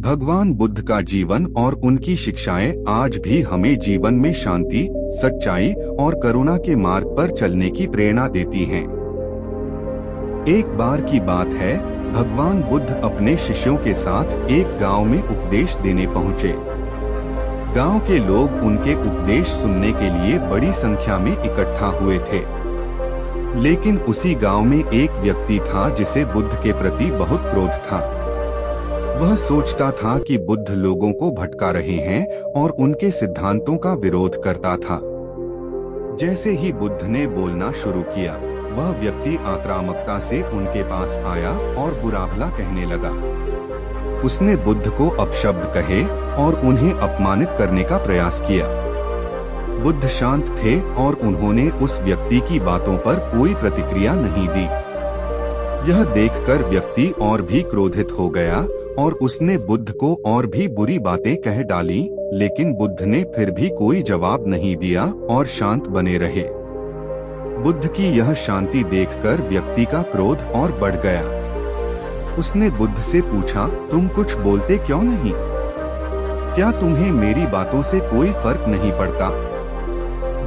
भगवान बुद्ध का जीवन और उनकी शिक्षाएं आज भी हमें जीवन में शांति, सच्चाई और करुणा के मार्ग पर चलने की प्रेरणा देती हैं। एक बार की बात है, भगवान बुद्ध अपने शिष्यों के साथ एक गांव में उपदेश देने पहुंचे। गांव के लोग उनके उपदेश सुनने के लिए बड़ी संख्या में इकट्ठा हुए थे। लेकिन उसी गांव में एक व्यक्ति था जिसे बुद्ध के प्रति बहुत क्रोध था। वह सोचता था कि बुद्ध लोगों को भटका रहे हैं और उनके सिद्धांतों का विरोध करता था। जैसे ही बुद्ध ने बोलना शुरू किया, वह व्यक्ति आक्रामकता से उनके पास आया और बुरा भला कहने लगा। उसने बुद्ध को अपशब्द कहे और उन्हें अपमानित करने का प्रयास किया। बुद्ध शांत थे और उन्होंने उस व्यक्ति की बातों पर कोई प्रतिक्रिया नहीं दी। यह देखकर व्यक्ति और भी क्रोधित हो गया और उसने बुद्ध को और भी बुरी बातें कह डाली, लेकिन बुद्ध ने फिर भी कोई जवाब नहीं दिया और शांत बने रहे। बुद्ध की यह शांति देखकर व्यक्ति का क्रोध और बढ़ गया। उसने बुद्ध से पूछा, तुम कुछ बोलते क्यों नहीं? क्या तुम्हें मेरी बातों से कोई फर्क नहीं पड़ता?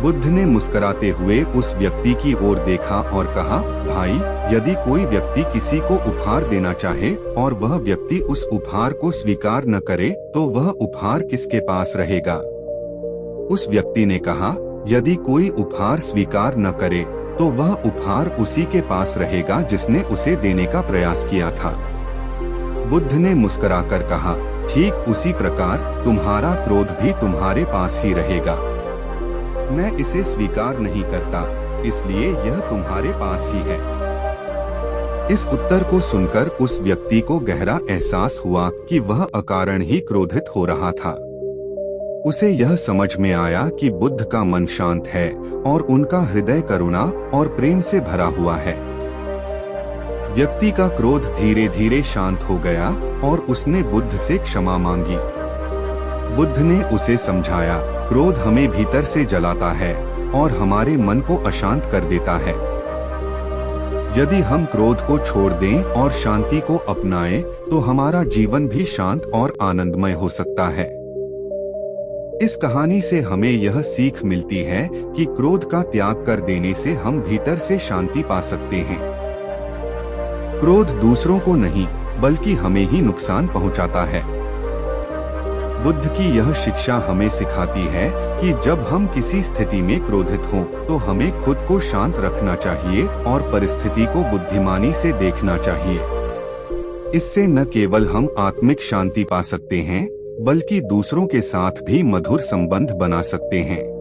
बुद्ध ने मुस्कुराते हुए उस व्यक्ति की ओर देखा और कहा, भाई, यदि कोई व्यक्ति किसी को उपहार देना चाहे और वह व्यक्ति उस उपहार को स्वीकार न करे, तो वह उपहार किसके पास रहेगा? उस व्यक्ति ने कहा, यदि कोई उपहार स्वीकार न करे तो वह उपहार उसी के पास रहेगा जिसने उसे देने का प्रयास किया था। बुद्ध ने मुस्कुराकर कहा, ठीक उसी प्रकार तुम्हारा क्रोध भी तुम्हारे पास ही रहेगा। मैं इसे स्वीकार नहीं करता, इसलिए यह तुम्हारे पास ही है। इस उत्तर को सुनकर उस व्यक्ति को गहरा एहसास हुआ कि वह अकारण ही क्रोधित हो रहा था। उसे यह समझ में आया कि बुद्ध का मन शांत है और उनका हृदय करुणा और प्रेम से भरा हुआ है। व्यक्ति का क्रोध धीरे धीरे शांत हो गया और उसने बुद्ध से क्षमा मांगी। बुद्ध ने उसे समझाया, क्रोध हमें भीतर से जलाता है और हमारे मन को अशांत कर देता है। यदि हम क्रोध को छोड़ दें और शांति को अपनाएं, तो हमारा जीवन भी शांत और आनंदमय हो सकता है। इस कहानी से हमें यह सीख मिलती है कि क्रोध का त्याग कर देने से हम भीतर से शांति पा सकते हैं। क्रोध दूसरों को नहीं, बल्कि हमें ही नुकसान पहुंचाता है। बुद्ध की यह शिक्षा हमें सिखाती है कि जब हम किसी स्थिति में क्रोधित हों, तो हमें खुद को शांत रखना चाहिए और परिस्थिति को बुद्धिमानी से देखना चाहिए। इससे न केवल हम आत्मिक शांति पा सकते हैं, बल्कि दूसरों के साथ भी मधुर संबंध बना सकते हैं।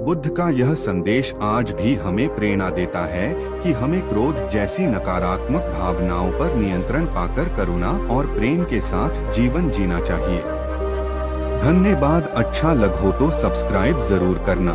बुद्ध का यह संदेश आज भी हमें प्रेरणा देता है कि हमें क्रोध जैसी नकारात्मक भावनाओं पर नियंत्रण पाकर करुणा और प्रेम के साथ जीवन जीना चाहिए। धन्यवाद। अच्छा लगा हो तो सब्सक्राइब जरूर करना।